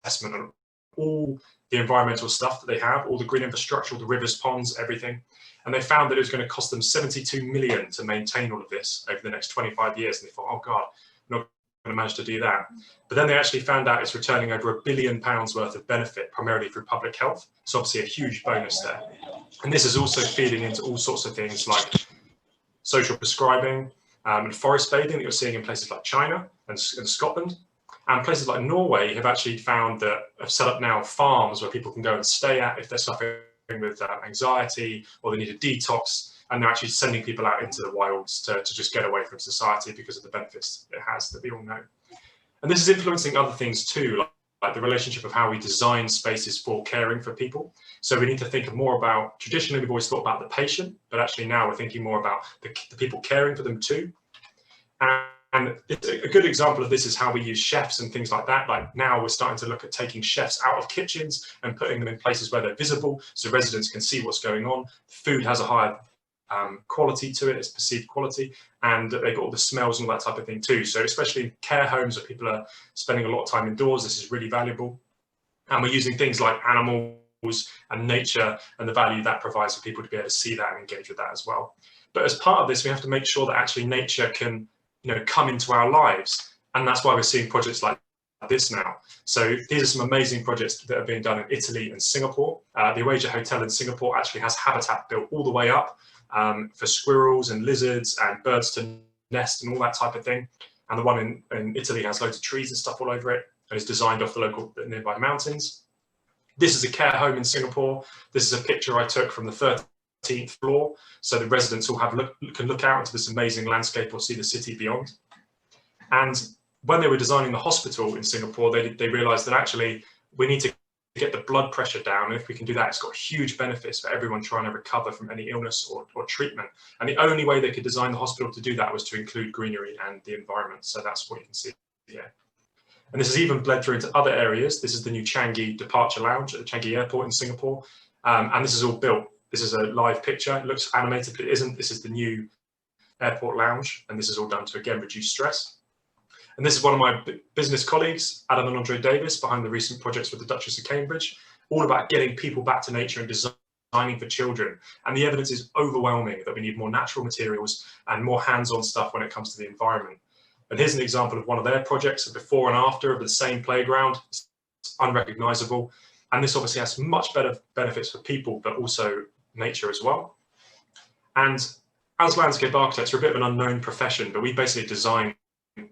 assessment on all the environmental stuff that they have, all the green infrastructure, all the rivers, ponds, everything. And they found that it was going to cost them 72 million to maintain all of this over the next 25 years. And they thought, oh God, I'm not going to manage to do that. But then they actually found out it's returning over £1 billion worth of benefit, primarily through public health. So obviously a huge bonus there. And this is also feeding into all sorts of things like social prescribing and forest bathing that you're seeing in places like China and Scotland. And places like Norway have actually found that have set up now farms where people can go and stay at if they're suffering with anxiety or they need a detox, and they're actually sending people out into the wilds to just get away from society because of the benefits it has that we all know. And this is influencing other things too, like the relationship of how we design spaces for caring for people. So we need to think more about, traditionally we've always thought about the patient, but actually now we're thinking more about the people caring for them too. And it's a good example of this is how we use chefs and things like that. Like now we're starting to look at taking chefs out of kitchens and putting them in places where they're visible so residents can see what's going on. Food has a higher quality to it, it's perceived quality, and they've got all the smells and all that type of thing too. So especially in care homes where people are spending a lot of time indoors, this is really valuable. And we're using things like animals and nature and the value that provides for people to be able to see that and engage with that as well. But as part of this, we have to make sure that actually nature can come into our lives. And that's why we're seeing projects like this now. So these are some amazing projects that are being done in Italy and Singapore. The Oasia Hotel in Singapore actually has habitat built all the way up for squirrels and lizards and birds to nest and all that type of thing. And the one in Italy has loads of trees and stuff all over it and is designed off the nearby mountains. This is a care home in Singapore. This is a picture I took from the 13th floor, so the residents all can look out into this amazing landscape or see the city beyond. And when they were designing the hospital in Singapore, they realized that actually we need to get the blood pressure down, and if we can do that, it's got huge benefits for everyone trying to recover from any illness or treatment. And the only way they could design the hospital to do that was to include greenery and the environment. So that's what you can see here. And this has even bled through into other areas. This is the new Changi departure lounge at the Changi airport in Singapore, and this is all built. This is a live picture. It looks animated, but it isn't. This is the new airport lounge, and this is all done to, again, reduce stress. And this is one of my business colleagues, Adam and Andre Davis, behind the recent projects with the Duchess of Cambridge, all about getting people back to nature and designing for children. And the evidence is overwhelming that we need more natural materials and more hands-on stuff when it comes to the environment. And here's an example of one of their projects, a before and after of the same playground. It's unrecognizable. And this obviously has much better benefits for people, but also nature as well. And as landscape architects, we're a bit of an unknown profession, but we basically design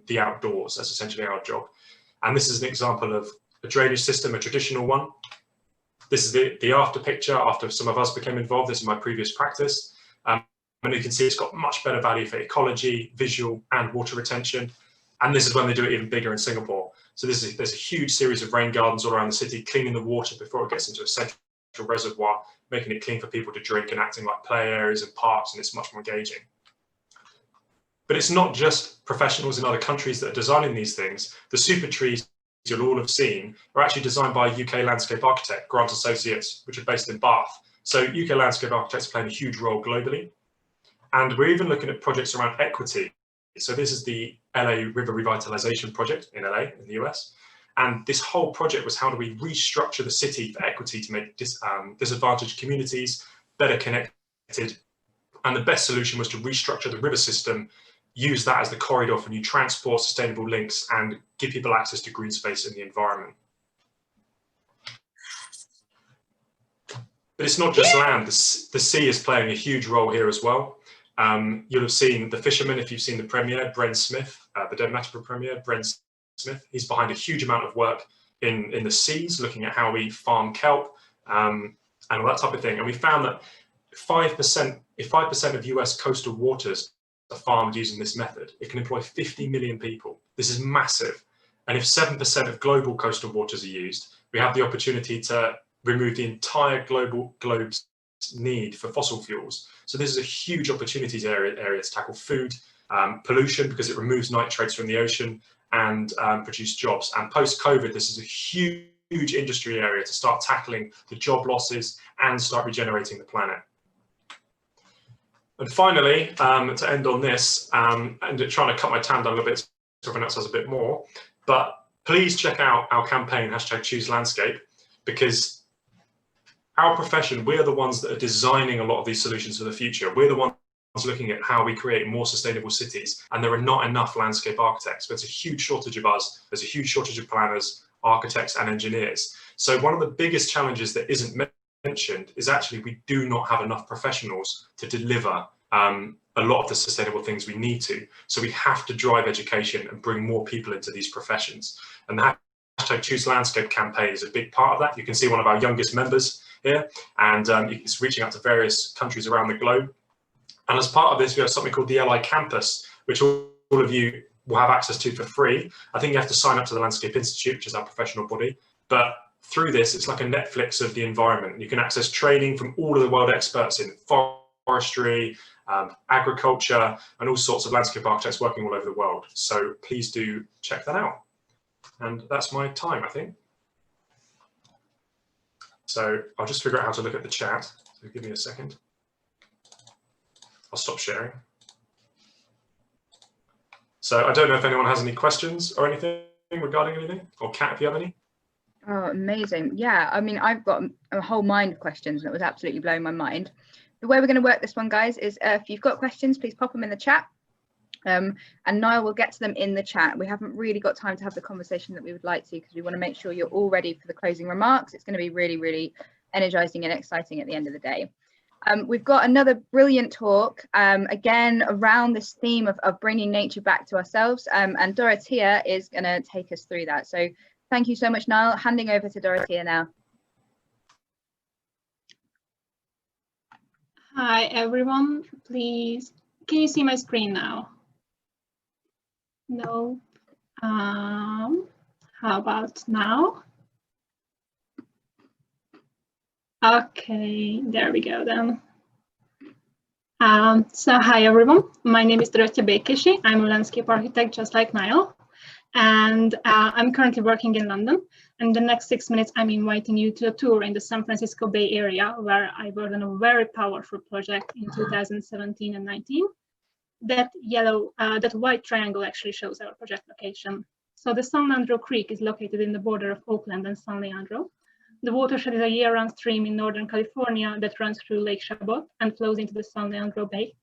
the outdoors. That's essentially our job. And this is an example of a drainage system, a traditional one. This is the after picture after some of us became involved. This is my previous practice. And you can see it's got much better value for ecology, visual, and water retention. And this is when they do it even bigger in Singapore. So there's a huge series of rain gardens all around the city, cleaning the water before it gets into a central reservoir, making it clean for people to drink and acting like play areas and parks, and it's much more engaging. But it's not just professionals in other countries that are designing these things. The super trees you'll all have seen are actually designed by a UK landscape architect, Grant Associates, which are based in Bath. So UK landscape architects are playing a huge role globally. And we're even looking at projects around equity. So this is the LA River Revitalization Project in LA, in the US. And this whole project was how do we restructure the city for equity to make disadvantaged communities better connected. And the best solution was to restructure the river system, use that as the corridor for new transport, sustainable links, and give people access to green space in the environment. But it's not just land. The sea is playing a huge role here as well. You'll have seen The Fisherman, if you've seen the premiere, Bren Smith, the Devon Attenborough premiere, Bren Smith. He's behind a huge amount of work in the seas, looking at how we farm kelp and all that type of thing. And we found that if 5% of US coastal waters are farmed using this method, it can employ 50 million people. This is massive. And if 7% of global coastal waters are used, we have the opportunity to remove the entire globe's need for fossil fuels. So this is a huge opportunities area to tackle food, pollution, because it removes nitrates from the ocean, and produce jobs. And post-COVID, this is a huge industry area to start tackling the job losses and start regenerating the planet. And finally, to end on this, and trying to cut my time down a little bit so everyone else has a bit more, but please check out our campaign, #ChooseLandscape, because our profession, we're the ones that are designing a lot of these solutions for the future. We're the ones looking at how we create more sustainable cities, and there are not enough landscape architects. There's a huge shortage of us. There's a huge shortage of planners, architects, and engineers. So one of the biggest challenges that isn't mentioned is actually we do not have enough professionals to deliver a lot of the sustainable things we need to. So we have to drive education and bring more people into these professions. And the #ChooseLandscape campaign is a big part of that. You can see one of our youngest members here, and it's reaching out to various countries around the globe. And as part of this, we have something called the LI Campus, which all of you will have access to for free. I think you have to sign up to the Landscape Institute, which is our professional body. But through this, it's like a Netflix of the environment. You can access training from all of the world experts in forestry, agriculture, and all sorts of landscape architects working all over the world. So please do check that out. And that's my time, I think. So I'll just figure out how to look at the chat. So give me a second. I'll stop sharing. So I don't know if anyone has any questions or anything regarding anything, or Kat, if you have any. Oh, amazing. Yeah, I mean, I've got a whole mind of questions and it was absolutely blowing my mind. The way we're going to work this one, guys, is if you've got questions, please pop them in the chat. And Niall will get to them in the chat. We haven't really got time to have the conversation that we would like to, because we want to make sure you're all ready for the closing remarks. It's going to be really, really energizing and exciting at the end of the day. We've got another brilliant talk, again, around this theme of bringing nature back to ourselves. And Dorothea is going to take us through that. So thank you so much, Niall. Handing over to Dorothea now. Hi, everyone. Please, can you see my screen now? No. How about now? Okay, there we go then. So hi everyone, my name is Dorothea Bekeshi. I'm a landscape architect just like Niall, and I'm currently working in London. And the next 6 minutes, I'm inviting you to a tour in the San Francisco Bay Area, where I worked on a very powerful project in 2017 and 19. That white triangle actually shows our project location. So the San Leandro Creek is located in the border of Oakland and San Leandro. The watershed is a year-round stream in Northern California that runs through Lake Chabot and flows into the San Leandro Bay.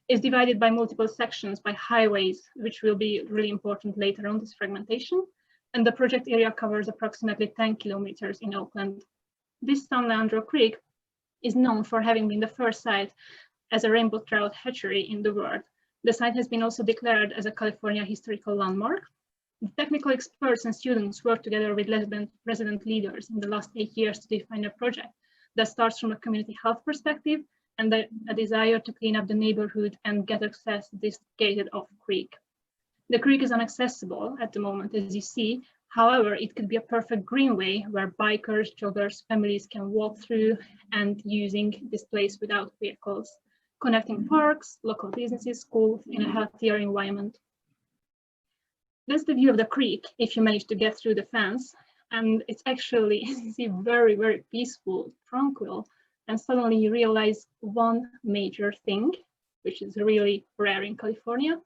It's divided by multiple sections by highways, which will be really important later on this fragmentation. And the project area covers approximately 10 kilometers in Oakland. This San Leandro Creek is known for having been the first site as a rainbow trout hatchery in the world. The site has been also declared as a California historical landmark. The technical experts and students work together with resident leaders in the last 8 years to define a project that starts from a community health perspective and a desire to clean up the neighborhood and get access to this gated off creek. The creek is inaccessible at the moment, as you see. However, it could be a perfect greenway where bikers, joggers, families can walk through and using this place without vehicles, connecting parks, local businesses, schools in a healthier environment. That's the view of the creek if you manage to get through the fence. And it's actually, as you see, very, very peaceful, tranquil. And suddenly you realize one major thing, which is really rare in California,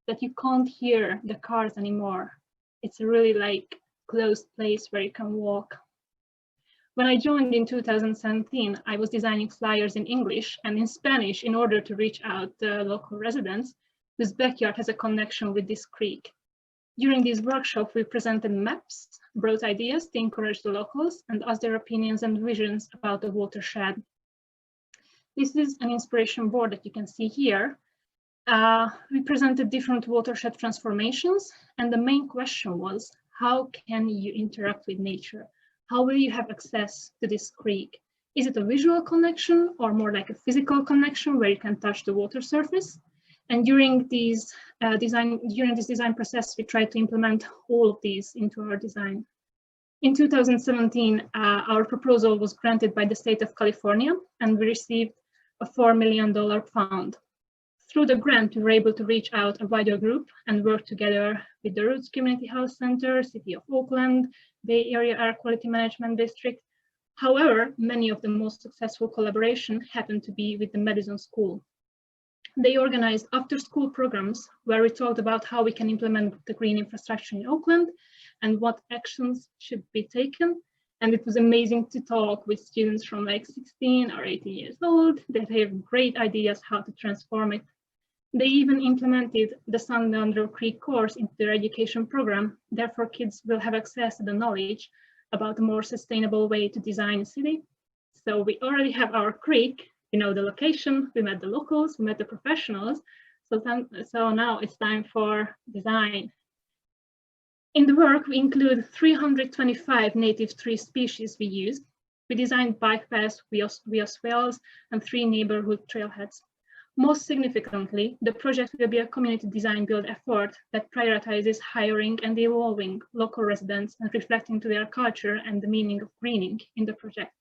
that you can't hear the cars anymore. It's a really like closed place where you can walk. When I joined in 2017, I was designing flyers in English and in Spanish in order to reach out to local residents whose backyard has a connection with this creek. During this workshop, we presented maps, brought ideas to encourage the locals and ask their opinions and visions about the watershed. This is an inspiration board that you can see here. We presented different watershed transformations, and the main question was, how can you interact with nature? How will you have access to this creek? Is it a visual connection or more like a physical connection where you can touch the water surface? And during this design process, we tried to implement all of these into our design. In 2017, our proposal was granted by the state of California, and we received a $4 million fund. Through the grant, we were able to reach out a wider group and work together with the Roots Community Health Center, City of Oakland, Bay Area Air Quality Management District. However, many of the most successful collaboration happened to be with the Madison School. They organized after-school programs where we talked about how we can implement the green infrastructure in Oakland, and what actions should be taken. And it was amazing to talk with students from like 16 or 18 years old that have great ideas how to transform it. They even implemented the San Leandro Creek course into their education program. Therefore, kids will have access to the knowledge about a more sustainable way to design a city. So we already have our creek, we know the location, we met the locals, we met the professionals. So now it's time for design. In the work, we include 325 native tree species we used. We designed bike paths via swales and 3 neighborhood trailheads. Most significantly, the project will be a community design build effort that prioritizes hiring and evolving local residents and reflecting to their culture and the meaning of greening in the project.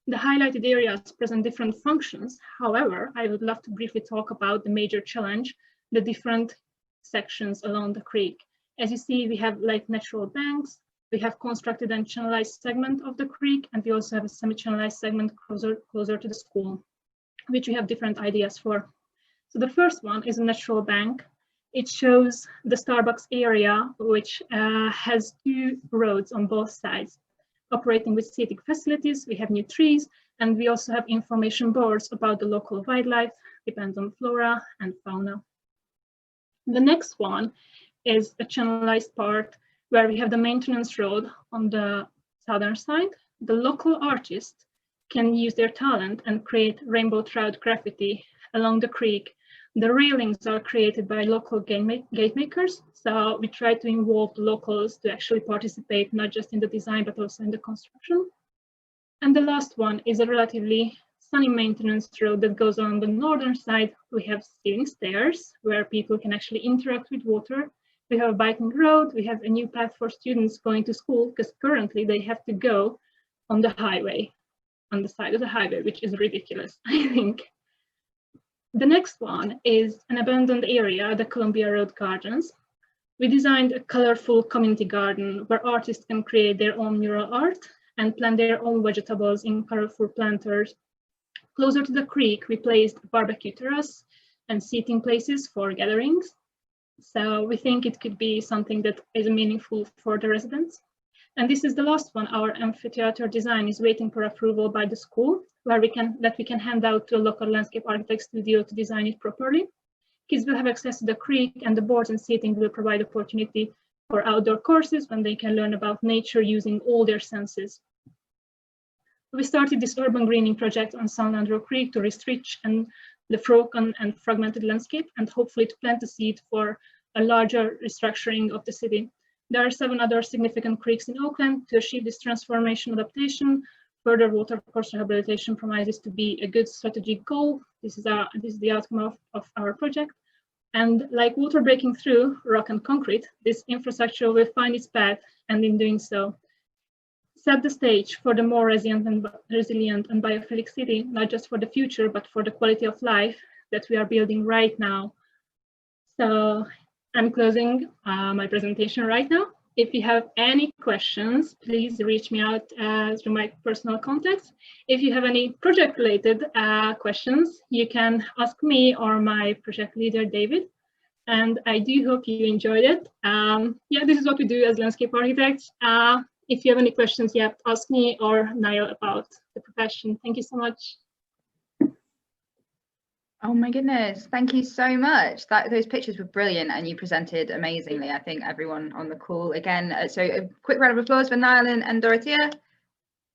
The highlighted areas present different functions. However, I would love to briefly talk about the major challenge, the different sections along the creek. As you see, we have like natural banks, we have constructed and channelized segment of the creek, and we also have a semi-channelized segment closer to the school, which we have different ideas for. So the first one is a natural bank. It shows the Starbucks area, which has 2 roads on both sides. Operating with seating facilities, we have new trees, and we also have information boards about the local wildlife, depends on flora and fauna. The next one is a channelized part where we have the maintenance road on the southern side. The local artists can use their talent and create rainbow trout graffiti along the creek. The railings are created by local gate makers. So we try to involve the locals to actually participate, not just in the design, but also in the construction. And the last one is a relatively sunny maintenance road that goes on the northern side. We have steering stairs where people can actually interact with water. We have a biking road. We have a new path for students going to school because currently they have to go on the highway, on the side of the highway, which is ridiculous, I think. The next one is an abandoned area, the Columbia Road Gardens. We designed a colorful community garden where artists can create their own mural art and plant their own vegetables in colorful planters. Closer to the creek, we placed a barbecue terrace and seating places for gatherings. So we think it could be something that is meaningful for the residents. And this is the last one. Our amphitheater design is waiting for approval by the school, where we can hand out to a local landscape architect studio to design it properly. Kids will have access to the creek, and the boards and seating will provide opportunity for outdoor courses when they can learn about nature using all their senses. We started this urban greening project on San Leandro Creek to restrict the broken and fragmented landscape, and hopefully to plant the seed for a larger restructuring of the city. There are 7 other significant creeks in Oakland. To achieve this transformation adaptation, further watercourse rehabilitation promises to be a good strategic goal. This is the outcome of our project. And like water breaking through rock and concrete, this infrastructure will find its path, and in doing so, set the stage for the more resilient and biophilic city, not just for the future, but for the quality of life that we are building right now. So I'm closing my presentation right now. If you have any questions, please reach me out through my personal contacts. If you have any project-related questions, you can ask me or my project leader, David. And I do hope you enjoyed it. Yeah, this is what we do as landscape architects. If you have any questions, you have to ask me or Niall about the profession. Thank you so much. Oh my goodness, thank you so much. Those pictures were brilliant and you presented amazingly. I think everyone on the call again. So a quick round of applause for Niall and Dorothea.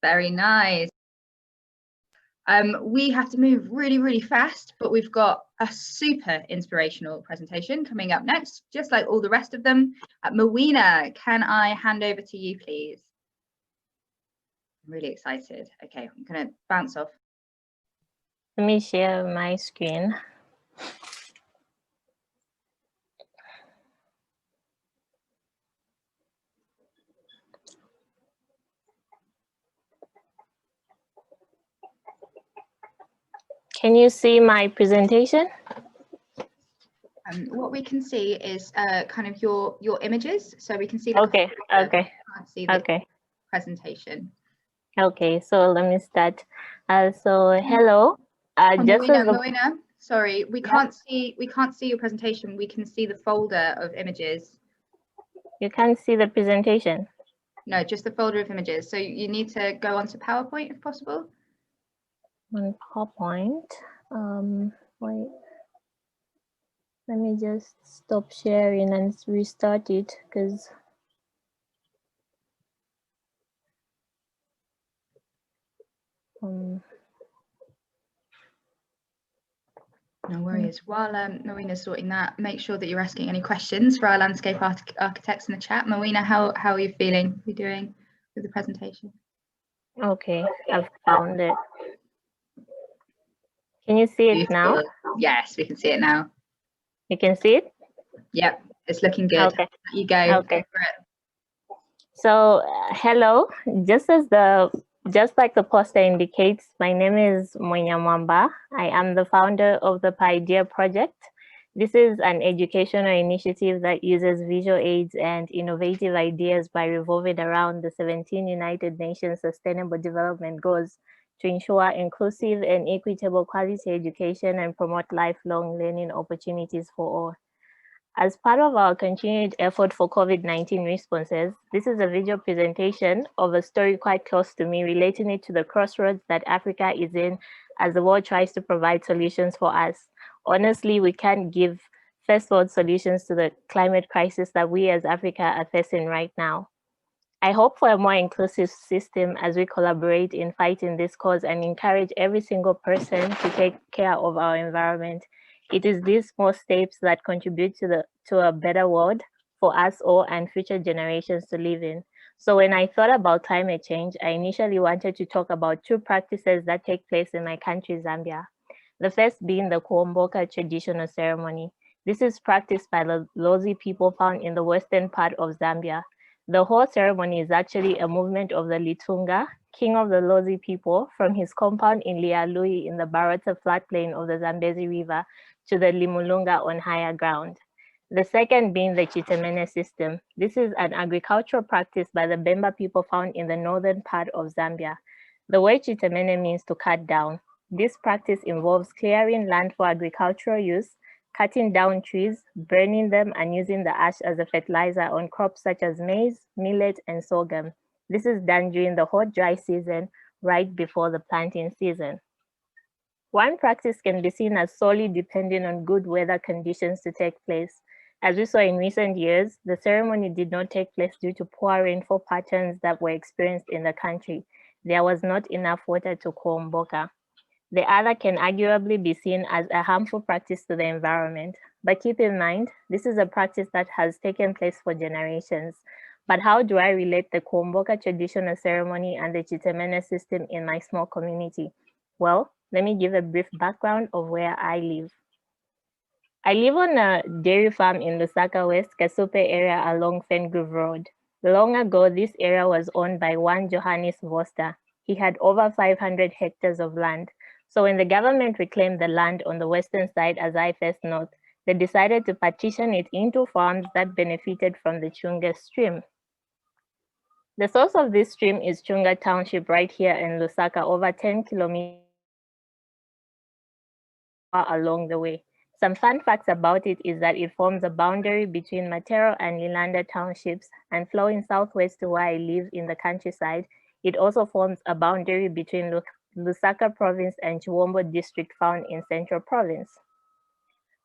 Very nice. We have to move really, really fast, but we've got a super inspirational presentation coming up next, just like all the rest of them. Mawina, can I hand over to you, please? I'm really excited. Okay, I'm going to bounce off. Let me share my screen. Can you see my presentation? What we can see is kind of your images, so we can see. Okay. Okay. Can't see the presentation. Okay, so let me start. So hello. Mawina, sorry, we can't see your presentation. We can see the folder of images. You can't see the presentation? No, just the folder of images. So you need to go onto PowerPoint if possible. On PowerPoint. Wait. Let me just stop sharing and restart it because No worries. While Marina's sorting that, make sure that you're asking any questions for our landscape architects in the chat. Marina, how are you feeling? How are you doing with the presentation? okay, I've found it. Can you see it now? Yes, we can see it now. You can see it? Yep, it's looking good. Okay. You go. Okay. Go for it. So hello, just like the poster indicates, my name is Mwamba. I am the founder of the Paideia project. This is an educational initiative that uses visual aids and innovative ideas by revolving around the 17 United Nations Sustainable Development Goals to ensure inclusive and equitable quality education and promote lifelong learning opportunities for all. As part of our continued effort for COVID-19 responses, this is a video presentation of a story quite close to me, relating it to the crossroads that Africa is in as the world tries to provide solutions for us. Honestly, we can't give first-world solutions to the climate crisis that we as Africa are facing right now. I hope for a more inclusive system as we collaborate in fighting this cause and encourage every single person to take care of our environment. It is these small steps that contribute to a better world for us all and future generations to live in. So when I thought about climate change, I initially wanted to talk about two practices that take place in my country, Zambia. The first being the Kuomboka traditional ceremony. This is practiced by the Lozi people found in the western part of Zambia. The whole ceremony is actually a movement of the Litunga, king of the Lozi people, from his compound in Lialui in the Barata floodplain of the Zambezi River to the Limulunga on higher ground. The second being the Chitemene system. This is an agricultural practice by the Bemba people found in the northern part of Zambia. The word Chitemene means to cut down. This practice involves clearing land for agricultural use, cutting down trees, burning them, and using the ash as a fertilizer on crops such as maize, millet, and sorghum. This is done during the hot, dry season, right before the planting season. One practice can be seen as solely depending on good weather conditions to take place. As we saw in recent years, the ceremony did not take place due to poor rainfall patterns that were experienced in the country. There was not enough water to kuomboka. The other can arguably be seen as a harmful practice to the environment. But keep in mind, this is a practice that has taken place for generations. But how do I relate the Kuomboka traditional ceremony and the Chitemene system in my small community? Well, let me give a brief background of where I live. I live on a dairy farm in Lusaka West, Kasupe area along Fengrove Road. Long ago, this area was owned by one Johannes Voster. He had over 500 hectares of land. So when the government reclaimed the land on the western side as I face north, they decided to partition it into farms that benefited from the Chunga stream. The source of this stream is Chunga Township right here in Lusaka, over 10 kilometers along the way. Some fun facts about it is that it forms a boundary between Matero and Lilanda townships, and flowing southwest to where I live in the countryside, it also forms a boundary between Lusaka province and Chiwombo district found in Central province.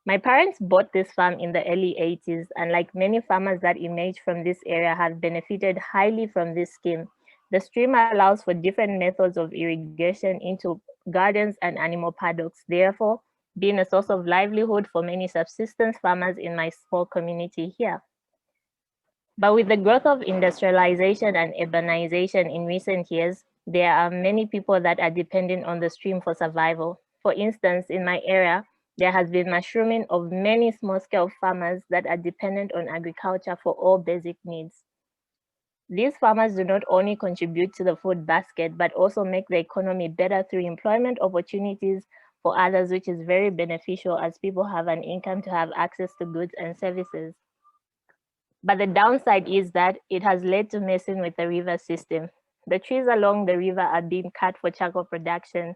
My parents bought this farm in the early 80s, and like many farmers that emerged from this area have benefited highly from this scheme. The stream allows for different methods of irrigation into gardens and animal paddocks, therefore being a source of livelihood for many subsistence farmers in my small community here. But with the growth of industrialization and urbanization in recent years, there are many people that are dependent on the stream for survival. For instance, in my area, there has been mushrooming of many small-scale farmers that are dependent on agriculture for all basic needs. These farmers do not only contribute to the food basket, but also make the economy better through employment opportunities for others, which is very beneficial as people have an income to have access to goods and services. But the downside is that it has led to messing with the river system. The trees along the river are being cut for charcoal production.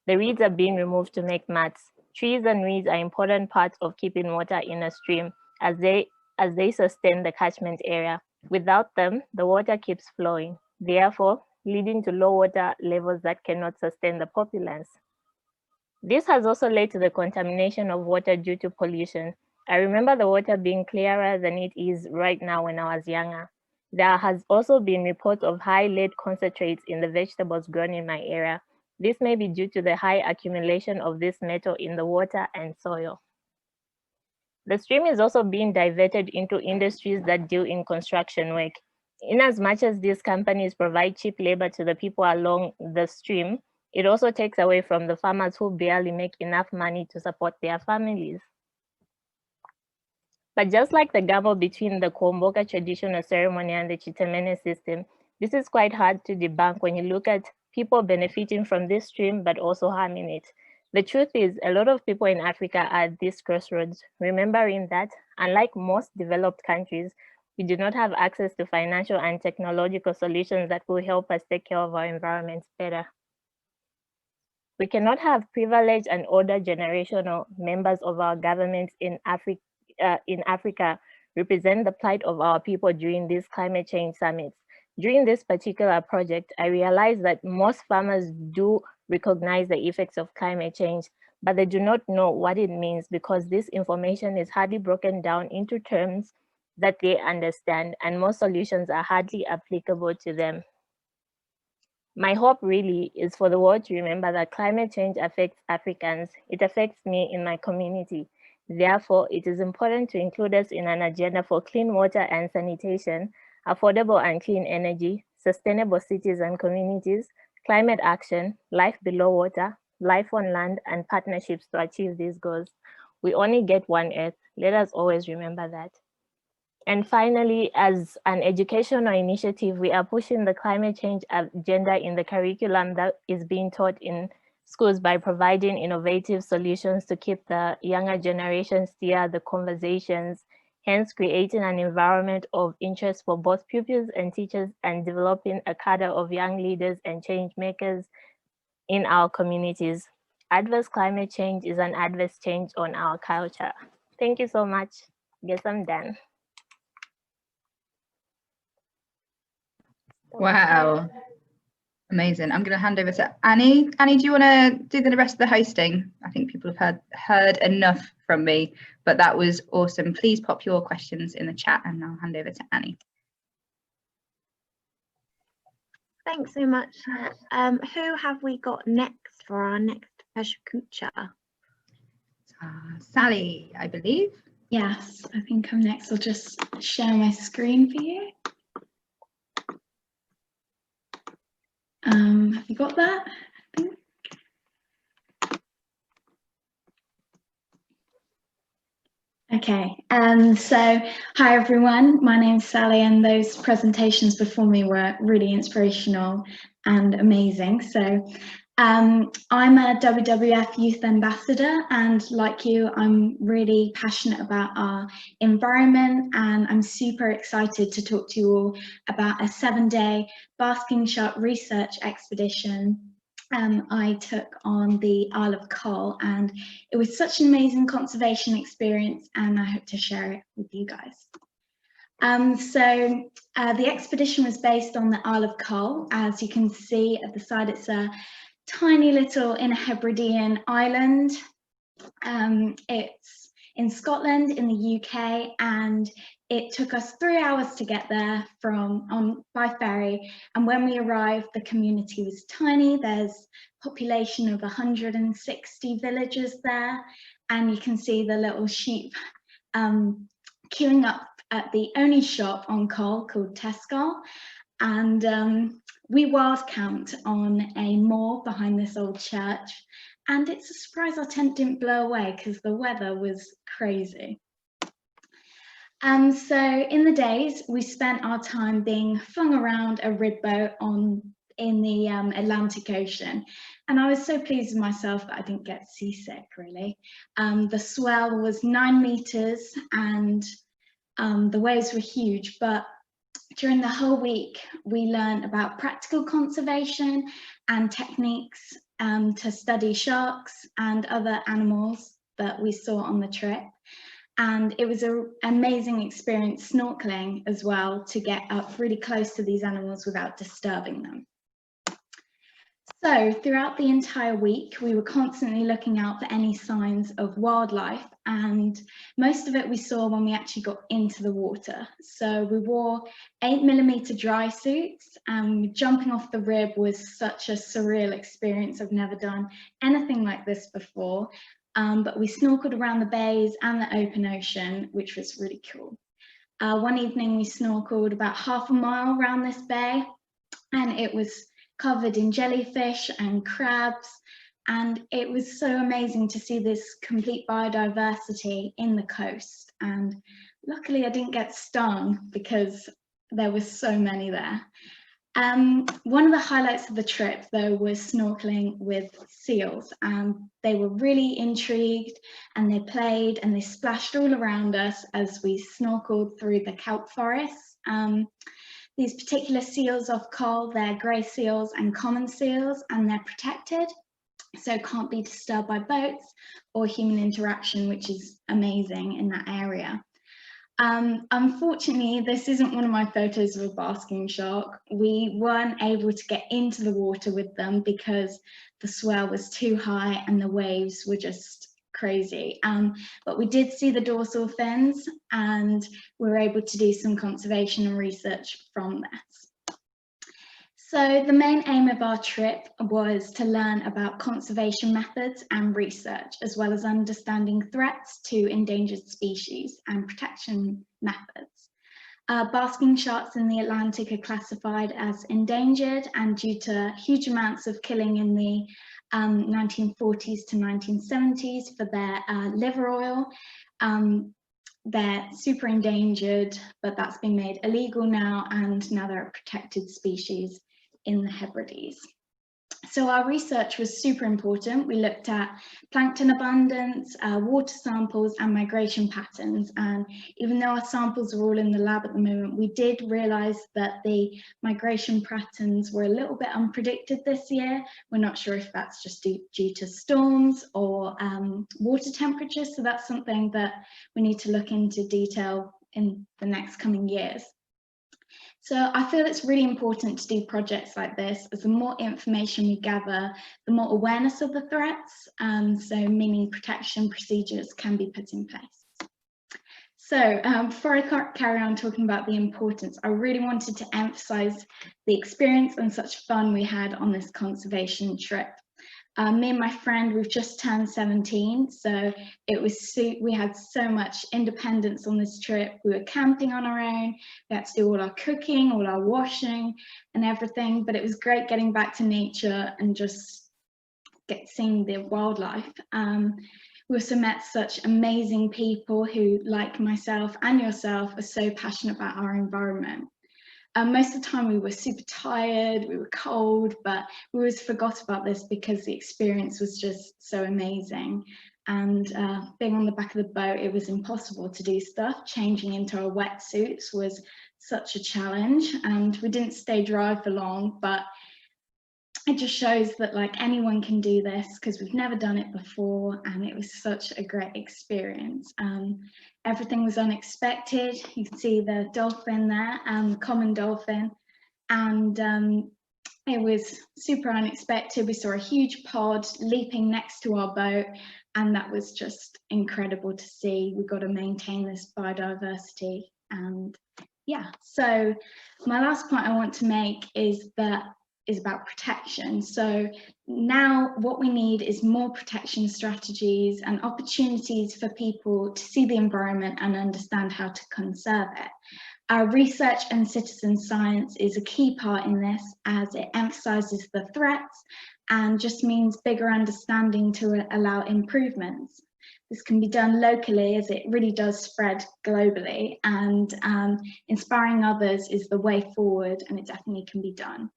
The reeds are being removed to make mats. Trees and reeds are important parts of keeping water in a stream as they sustain the catchment area. Without them, the water keeps flowing, therefore leading to low water levels that cannot sustain the populace. This has also led to the contamination of water due to pollution. I remember the water being clearer than it is right now when I was younger. There has also been reports of high lead concentrates in the vegetables grown in my area. This may be due to the high accumulation of this metal in the water and soil. The stream is also being diverted into industries that deal in construction work. In as much as these companies provide cheap labor to the people along the stream, it also takes away from the farmers who barely make enough money to support their families. But just like the gap between the Kuomboka traditional ceremony and the Chitemene system, this is quite hard to debunk when you look at people benefiting from this stream but also harming it. The truth is, a lot of people in Africa are at this crossroads, remembering that, unlike most developed countries, we do not have access to financial and technological solutions that will help us take care of our environments better. We cannot have privileged and older generational members of our governments in Africa represent the plight of our people during these climate change summits. During this particular project, I realized that most farmers do recognize the effects of climate change, but they do not know what it means because this information is hardly broken down into terms that they understand, and most solutions are hardly applicable to them. My hope really is for the world to remember that climate change affects Africans. It affects me in my community. Therefore, it is important to include us in an agenda for clean water and sanitation, affordable and clean energy, sustainable cities and communities, climate action, life below water, life on land, and partnerships to achieve these goals. We only get one Earth. Let us always remember that. And finally, as an educational initiative, we are pushing the climate change agenda in the curriculum that is being taught in schools by providing innovative solutions to keep the younger generation steer the conversations, hence creating an environment of interest for both pupils and teachers and developing a cadre of young leaders and change makers in our communities. Adverse climate change is an adverse change on our culture. Thank you so much. Guess I'm done. Wow. Amazing. I'm going to hand over to Annie. Annie, do you want to do the rest of the hosting? I think people have heard enough from me, but that was awesome. Please pop your questions in the chat and I'll hand over to Annie. Thanks so much. Who have we got next for our next Pecha Kucha? Sally, I believe. Yes, I think I'm next. I'll just share my screen for you. Have you got that? I think. Okay, so hi everyone, my name's Sally and those presentations before me were really inspirational and amazing. So I'm a WWF Youth Ambassador and like you, I'm really passionate about our environment and I'm super excited to talk to you all about a 7-day basking shark research expedition I took on the Isle of Coll, and it was such an amazing conservation experience and I hope to share it with you guys. The expedition was based on the Isle of Coll. As you can see at the side, it's a tiny little Inner Hebridean island. It's in Scotland in the UK and it took us 3 hours to get there by ferry, and when we arrived the community was tiny. There's a population of 160 villagers there and you can see the little sheep queuing up at the only shop on Coll called Tesco, and we wild camped on a moor behind this old church, and it's a surprise our tent didn't blow away because the weather was crazy. So in the days we spent our time being flung around a rib boat in the Atlantic Ocean, and I was so pleased with myself that I didn't get seasick really. The swell was 9 meters and the waves were huge, but during the whole week we learned about practical conservation and techniques to study sharks and other animals that we saw on the trip. And it was an amazing experience snorkeling as well, to get up really close to these animals without disturbing them. So throughout the entire week, we were constantly looking out for any signs of wildlife, and most of it we saw when we actually got into the water. So we wore 8mm dry suits, and jumping off the rib was such a surreal experience. I've never done anything like this before, but we snorkeled around the bays and the open ocean, which was really cool. One evening we snorkeled about half a mile around this bay, and it was covered in jellyfish and crabs, and it was so amazing to see this complete biodiversity in the coast. And luckily I didn't get stung because there were so many there. One of the highlights of the trip though was snorkeling with seals, and they were really intrigued, and they played and they splashed all around us as we snorkeled through the kelp forests. These particular seals of coral, they're grey seals and common seals, and they're protected, so can't be disturbed by boats or human interaction, which is amazing in that area. Unfortunately, this isn't one of my photos of a basking shark. We weren't able to get into the water with them because the swell was too high and the waves were just crazy, but we did see the dorsal fins, and we were able to do some conservation and research from this. So the main aim of our trip was to learn about conservation methods and research, as well as understanding threats to endangered species and protection methods. Basking sharks in the Atlantic are classified as endangered, and due to huge amounts of killing in the 1940s to 1970s for their liver oil, they're super endangered, but that's been made illegal now, and now they're a protected species in the Hebrides. So our research was super important. We looked at plankton abundance, water samples and migration patterns. And even though our samples are all in the lab at the moment, we did realise that the migration patterns were a little bit unpredicted this year. We're not sure if that's just due to storms or water temperatures. So that's something that we need to look into detail in the next coming years. So I feel it's really important to do projects like this, as the more information we gather, the more awareness of the threats, so meaning protection procedures can be put in place. So before I carry on talking about the importance, I really wanted to emphasise the experience and such fun we had on this conservation trip. Me and my friend, we've just turned 17, so it was we had so much independence on this trip. We were camping on our own, we had to do all our cooking, all our washing and everything, but it was great getting back to nature and just seeing the wildlife. We also met such amazing people who, like myself and yourself, are so passionate about our environment. Most of the time we were super tired, we were cold, but we always forgot about this because the experience was just so amazing. And being on the back of the boat, it was impossible to do stuff. Changing into our wetsuits was such a challenge, and we didn't stay dry for long, but it just shows that like anyone can do this because we've never done it before, and it was such a great experience. Everything was unexpected. You can see the dolphin there, common dolphin, and it was super unexpected. We saw a huge pod leaping next to our boat, and that was just incredible to see. We've got to maintain this biodiversity. And yeah, so my last point I want to make is about protection. So now what we need is more protection strategies and opportunities for people to see the environment and understand how to conserve it. Our research and citizen science is a key part in this, as it emphasises the threats and just means bigger understanding to allow improvements. This can be done locally, as it really does spread globally, and inspiring others is the way forward, and it definitely can be done.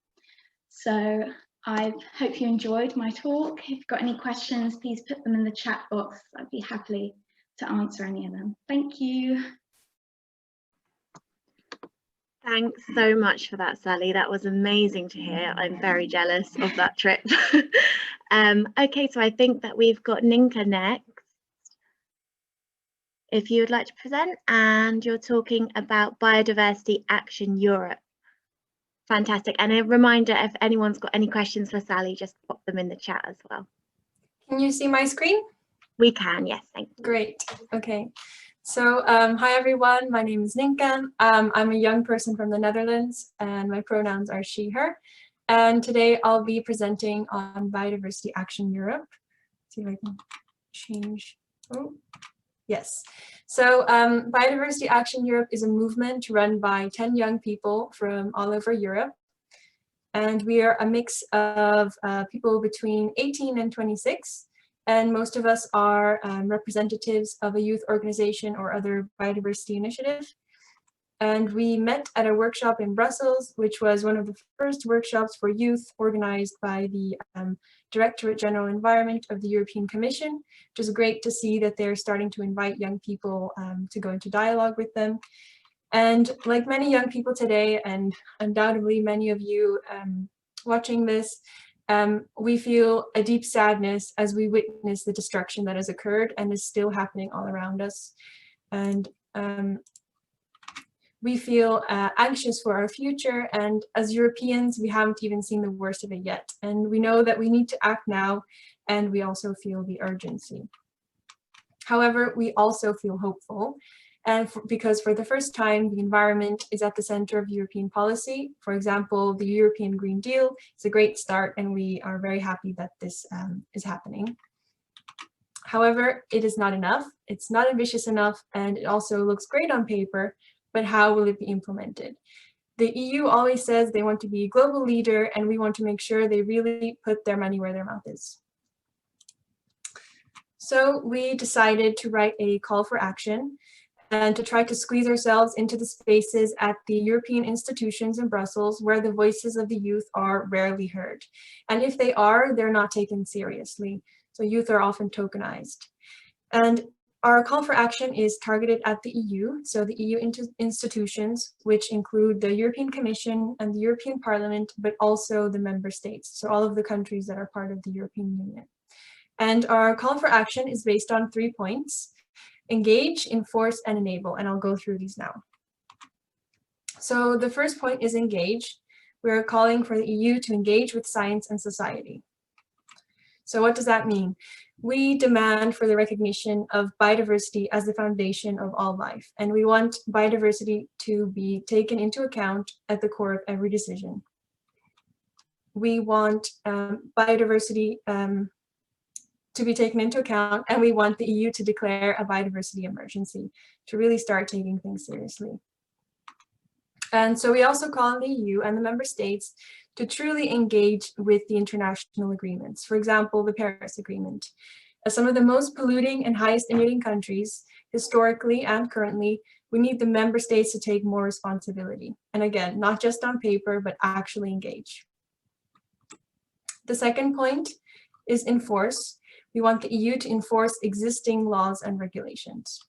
So I hope you enjoyed my talk. If you've got any questions, please put them in the chat box. I'd be happy to answer any of them. Thank you. Thanks so much for that, Sally. That was amazing to hear. I'm very jealous of that trip. Okay, so I think that we've got Ninka next. if you would like to present, and you're talking about Biodiversity Action Europe. Fantastic. And a reminder, if anyone's got any questions for Sally, just pop them in the chat as well. Can you see my screen? We can, yes, thank you. Great. Okay. So hi everyone, my name is Ninka. I'm a young person from the Netherlands and my pronouns are she, her. And today I'll be presenting on Biodiversity Action Europe. See if I can change. Oh, yes. So Biodiversity Action Europe is a movement run by 10 young people from all over Europe. And we are a mix of people between 18 and 26. And most of us are representatives of a youth organization or other biodiversity initiative. And we met at a workshop in Brussels, which was one of the first workshops for youth organized by the Directorate General Environment of the European Commission, which is great to see that they're starting to invite young people to go into dialogue with them. And like many young people today, and undoubtedly many of you watching this, we feel a deep sadness as we witness the destruction that has occurred and is still happening all around us. And we feel anxious for our future, and as Europeans, we haven't even seen the worst of it yet. And we know that we need to act now, and we also feel the urgency. However, we also feel hopeful. And because for the first time, the environment is at the center of European policy. For example, the European Green Deal is a great start, and we are very happy that this is happening. However, it is not enough. It's not ambitious enough, and it also looks great on paper, but how will it be implemented? The EU always says they want to be a global leader, and we want to make sure they really put their money where their mouth is. So we decided to write a call for action and to try to squeeze ourselves into the spaces at the European institutions in Brussels where the voices of the youth are rarely heard. And if they are, they're not taken seriously. So youth are often tokenized. And our call for action is targeted at the EU, so the EU institutions, which include the European Commission and the European Parliament, but also the member states, so all of the countries that are part of the European Union. And our call for action is based on 3 points: engage, enforce, and enable, and I'll go through these now. So the first point is engage. We're calling for the EU to engage with science and society. So what does that mean? We demand for the recognition of biodiversity as the foundation of all life, and we want biodiversity to be taken into account at the core of every decision. We want biodiversity to be taken into account, and we want the EU to declare a biodiversity emergency to really start taking things seriously. And so we also call on the EU and the member states to truly engage with the international agreements. For example, the Paris Agreement. As some of the most polluting and highest emitting countries, historically and currently, we need the member states to take more responsibility. And again, not just on paper, but actually engage. The second point is enforce. We want the EU to enforce existing laws and regulations.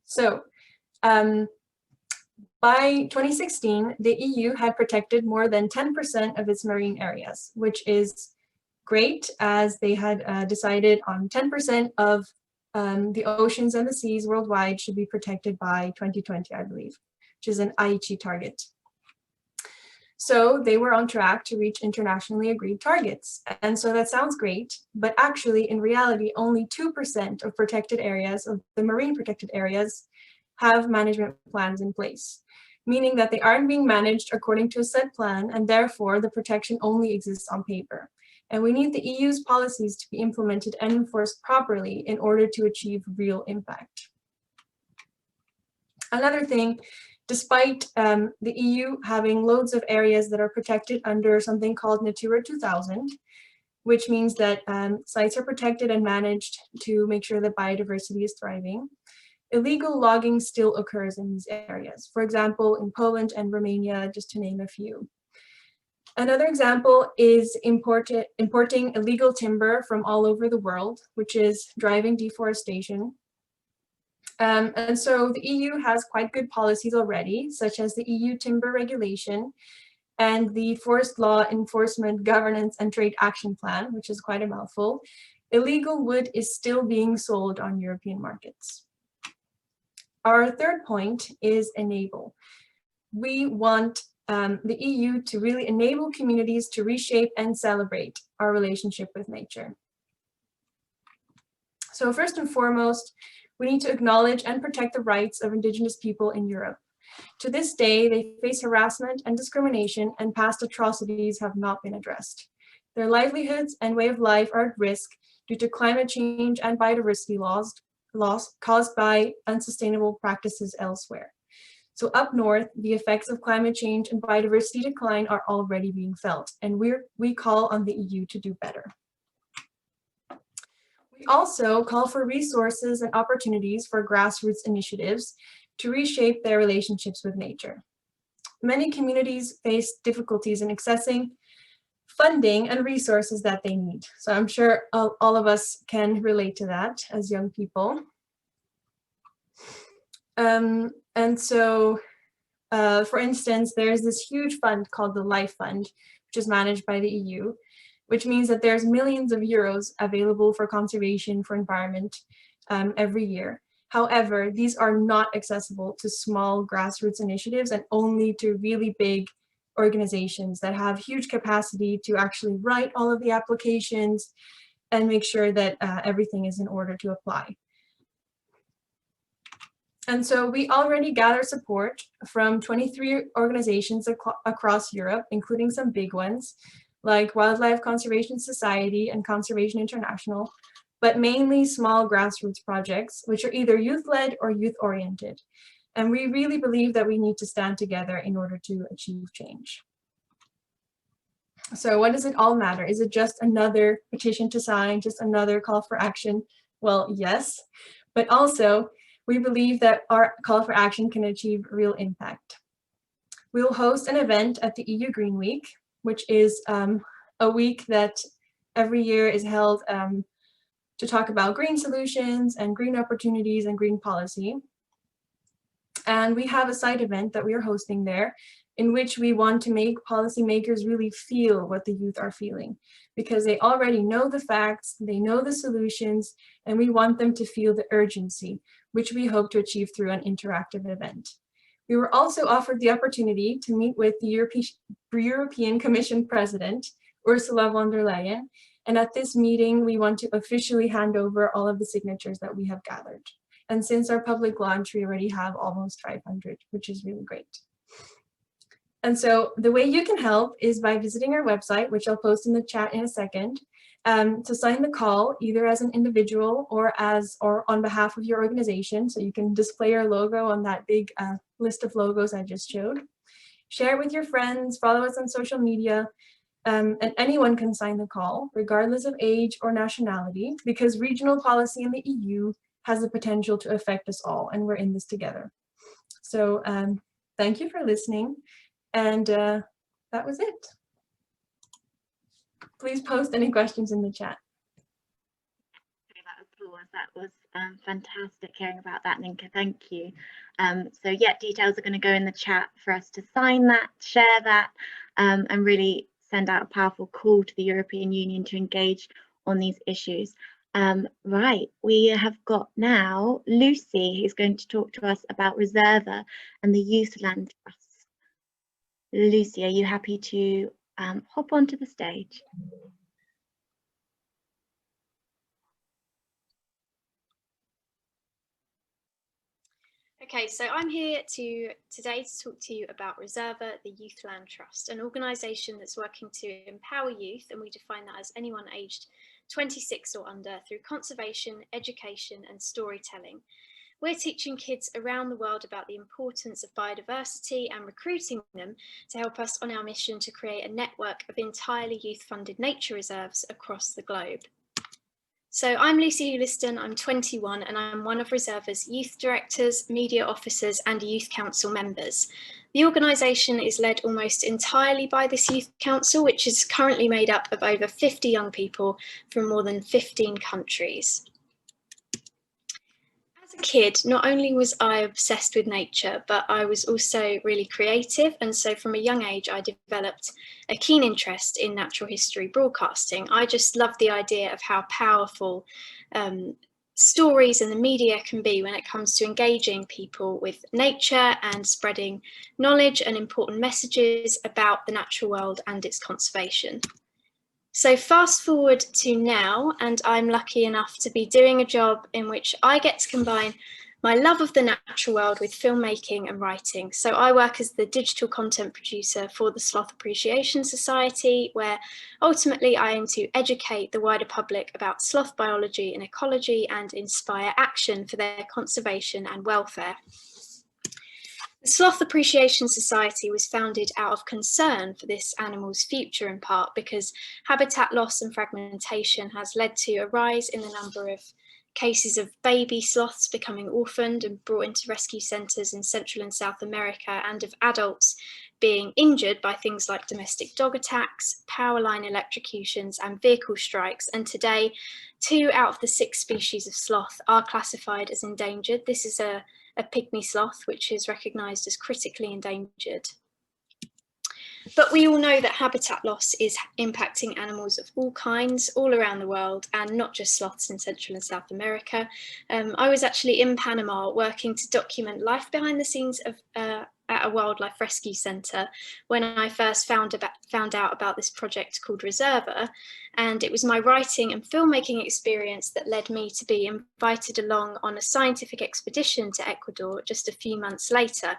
So, by 2016, the EU had protected more than 10% of its marine areas, which is great, as they had decided on 10% of the oceans and the seas worldwide should be protected by 2020, I believe, which is an Aichi target. So they were on track to reach internationally agreed targets. And so that sounds great, but actually in reality, only 2% of protected areas, of the marine protected areas, have management plans in place, meaning that they aren't being managed according to a set plan, and therefore the protection only exists on paper. And we need the EU's policies to be implemented and enforced properly in order to achieve real impact. Another thing, despite the EU having loads of areas that are protected under something called Natura 2000, which means that sites are protected and managed to make sure that biodiversity is thriving, illegal logging still occurs in these areas. For example, in Poland and Romania, just to name a few. Another example is importing illegal timber from all over the world, which is driving deforestation. And so the EU has quite good policies already, such as the EU Timber Regulation and the Forest Law Enforcement Governance and Trade Action Plan, which is quite a mouthful. illegal wood is still being sold on European markets. Our third point is enable. We want the EU to really enable communities to reshape and celebrate our relationship with nature. So first and foremost, we need to acknowledge and protect the rights of Indigenous people in Europe. To this day, they face harassment and discrimination, and past atrocities have not been addressed. Their livelihoods and way of life are at risk due to climate change and biodiversity loss caused by unsustainable practices elsewhere. So up north, the effects of climate change and biodiversity decline are already being felt, and we call on the EU to do better. We also call for resources and opportunities for grassroots initiatives to reshape their relationships with nature. Many communities face difficulties in accessing funding and resources that they need. So I'm sure all of us can relate to that as young people. And so, for instance, there's this huge fund called the LIFE Fund, which is managed by the EU, which means that there's millions of euros available for conservation, for environment every year. However, these are not accessible to small grassroots initiatives and only to really big organizations that have huge capacity to actually write all of the applications and make sure that everything is in order to apply. And so we already gather support from 23 organizations across Europe, including some big ones like Wildlife Conservation Society and Conservation International, but mainly small grassroots projects, which are either youth-led or youth-oriented. And we really believe that we need to stand together in order to achieve change. So what does it all matter? Is it just another petition to sign, just another call for action? Well, yes, but also we believe that our call for action can achieve real impact. We will host an event at the EU Green Week, which is a week that every year is held to talk about green solutions and green opportunities and green policy. And we have a side event that we are hosting there in which we want to make policymakers really feel what the youth are feeling, because they already know the facts, they know the solutions, and we want them to feel the urgency, which we hope to achieve through an interactive event. We were also offered the opportunity to meet with the European Commission President, Ursula von der Leyen, and at this meeting, we want to officially hand over all of the signatures that we have gathered. And since our public launch, we already have almost 500, which is really great. And so the way you can help is by visiting our website, which I'll post in the chat in a second, to sign the call either as an individual or on behalf of your organization. So you can display your logo on that big list of logos I just showed. Share it with your friends, follow us on social media, and anyone can sign the call, regardless of age or nationality, because regional policy in the EU has the potential to affect us all, and we're in this together. So thank you for listening. And that was it. Please post any questions in the chat. That was fantastic hearing about that, Ninka. Thank you. So yeah, details are going to go in the chat for us to sign that, share that, and really send out a powerful call to the European Union to engage on these issues. Right, we have got now Lucy, who's going to talk to us about Reserva and the Youth Land Trust. Lucy, are you happy to hop onto the stage? Okay, so I'm here today to talk to you about Reserva, the Youth Land Trust, an organisation that's working to empower youth, and we define that as anyone aged 26 or under, through conservation, education and storytelling. We're teaching kids around the world about the importance of biodiversity and recruiting them to help us on our mission to create a network of entirely youth-funded nature reserves across the globe. So I'm Lucy Houliston, I'm 21 and I'm one of Reserva's youth directors, media officers and youth council members. The organisation is led almost entirely by this youth council, which is currently made up of over 50 young people from more than 15 countries. As a kid, not only was I obsessed with nature, but I was also really creative. And so from a young age, I developed a keen interest in natural history broadcasting. I just loved the idea of how powerful stories and the media can be when it comes to engaging people with nature and spreading knowledge and important messages about the natural world and its conservation. So fast forward to now, and I'm lucky enough to be doing a job in which I get to combine my love of the natural world with filmmaking and writing. So I work as the digital content producer for the Sloth Appreciation Society, where ultimately I aim to educate the wider public about sloth biology and ecology and inspire action for their conservation and welfare. The Sloth Appreciation Society was founded out of concern for this animal's future, in part because habitat loss and fragmentation has led to a rise in the number of cases of baby sloths becoming orphaned and brought into rescue centres in Central and South America, and of adults being injured by things like domestic dog attacks, power line electrocutions and vehicle strikes. And today, 2 out of the 6 species of sloth are classified as endangered. This is a pygmy sloth, which is recognised as critically endangered. But we all know that habitat loss is impacting animals of all kinds all around the world, and not just sloths in Central and South America. I was actually in Panama working to document life behind the scenes of at a wildlife rescue centre when I first found out about this project called Reserva, and it was my writing and filmmaking experience that led me to be invited along on a scientific expedition to Ecuador just a few months later.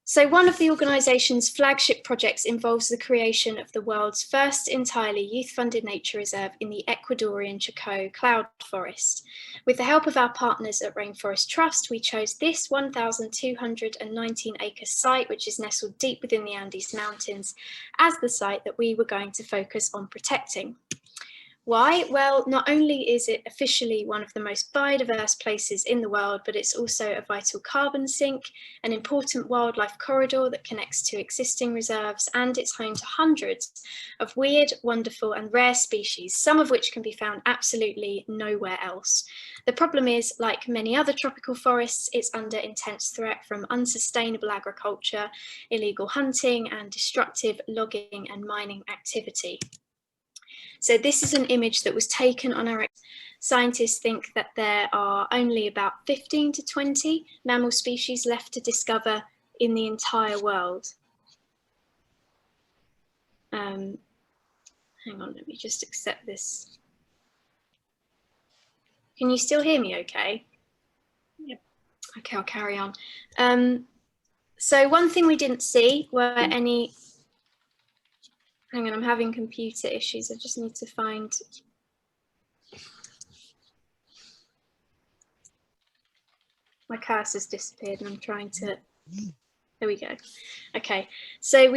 So one of the organisation's flagship projects involves the creation of the world's first entirely youth-funded nature reserve in the Ecuadorian Chocó cloud forest. With the help of our partners at Rainforest Trust, we chose this 1,219-acre site, which is nestled deep within the Andes Mountains, as the site that we were going to focus on protecting. Why? Well, not only is it officially one of the most biodiverse places in the world, but it's also a vital carbon sink, an important wildlife corridor that connects to existing reserves, and it's home to hundreds of weird, wonderful and rare species, some of which can be found absolutely nowhere else. The problem is, like many other tropical forests, it's under intense threat from unsustainable agriculture, illegal hunting and destructive logging and mining activity. So this is an image that was taken on our. Scientists think that there are only about 15 to 20 mammal species left to discover in the entire world. Hang on, let me just accept this. Can you still hear me okay? Yep. Okay, I'll carry on. So one thing we didn't see were any. Hang on, I'm having computer issues. I just need to find. My cursor's disappeared and I'm trying to. There we go. Okay, so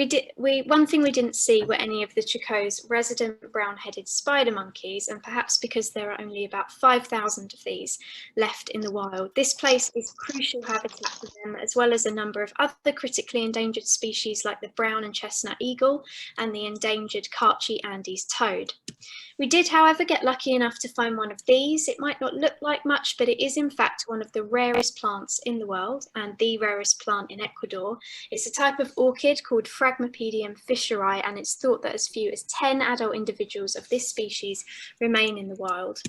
one thing we didn't see were any of the Chocó's resident brown-headed spider monkeys, and perhaps because there are only about 5,000 of these left in the wild. This place is crucial habitat for them, as well as a number of other critically endangered species like the brown and chestnut eagle and the endangered Carchi Andes toad. We did, however, get lucky enough to find one of these. It might not look like much, but it is in fact one of the rarest plants in the world and the rarest plant in Ecuador. It's a type of orchid called Phragmipedium fisheri, and it's thought that as few as 10 adult individuals of this species remain in the wild.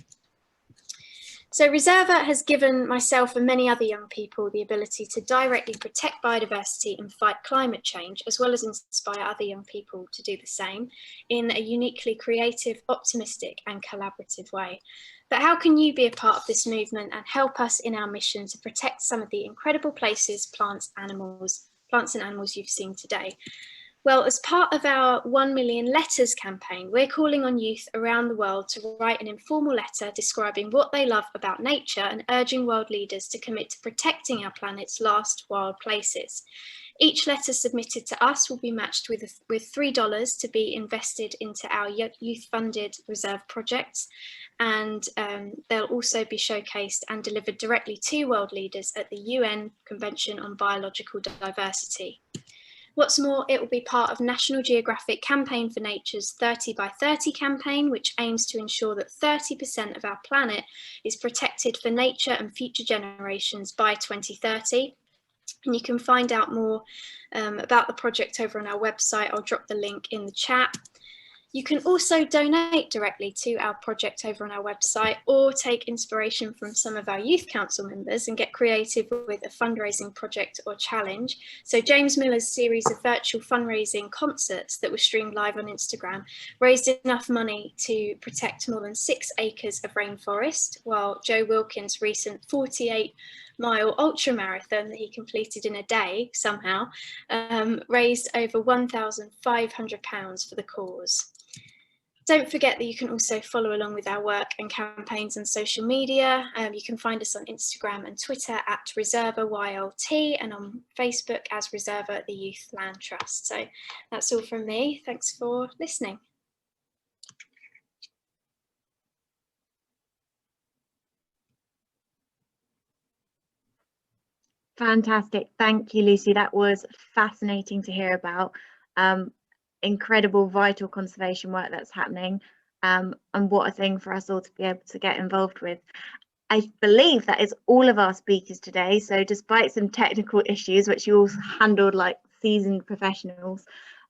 So Reserva has given myself and many other young people the ability to directly protect biodiversity and fight climate change, as well as inspire other young people to do the same in a uniquely creative, optimistic and collaborative way. But how can you be a part of this movement and help us in our mission to protect some of the incredible places, plants and animals you've seen today? Well, as part of our 1 Million Letters campaign, we're calling on youth around the world to write an informal letter describing what they love about nature and urging world leaders to commit to protecting our planet's last wild places. Each letter submitted to us will be matched with $3 to be invested into our youth-funded reserve projects, and they'll also be showcased and delivered directly to world leaders at the UN Convention on Biological Diversity. What's more, it will be part of National Geographic Campaign for Nature's 30 by 30 campaign, which aims to ensure that 30% of our planet is protected for nature and future generations by 2030. And you can find out more about the project over on our website. I'll drop the link in the chat. You can also donate directly to our project over on our website, or take inspiration from some of our youth council members and get creative with a fundraising project or challenge. So James Miller's series of virtual fundraising concerts that were streamed live on Instagram raised enough money to protect more than 6 acres of rainforest, while Joe Wilkins' recent 48-mile ultra marathon that he completed in a day somehow raised over £1,500 for the cause. Don't forget that you can also follow along with our work and campaigns on social media. You can find us on Instagram and Twitter at ReservaYLT, and on Facebook as Reserva the Youth Land Trust. So that's all from me. Thanks for listening. Fantastic. Thank you, Lucy. That was fascinating to hear about. Incredible, vital conservation work that's happening, and what a thing for us all to be able to get involved with. I believe that is all of our speakers today. So despite some technical issues, which you all handled like seasoned professionals,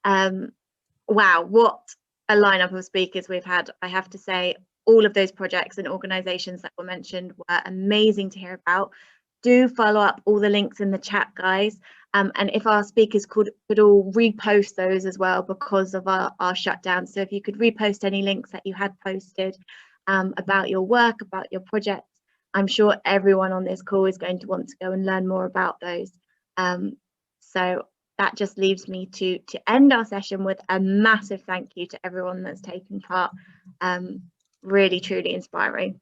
wow, what a lineup of speakers we've had. I have to say, all of those projects and organisations that were mentioned were amazing to hear about. Do follow up all the links in the chat, guys. And if our speakers could all repost those as well because of our shutdown. So if you could repost any links that you had posted about your work, about your projects, I'm sure everyone on this call is going to want to go and learn more about those. So that just leaves me to end our session with a massive thank you to everyone that's taken part. Really, truly inspiring.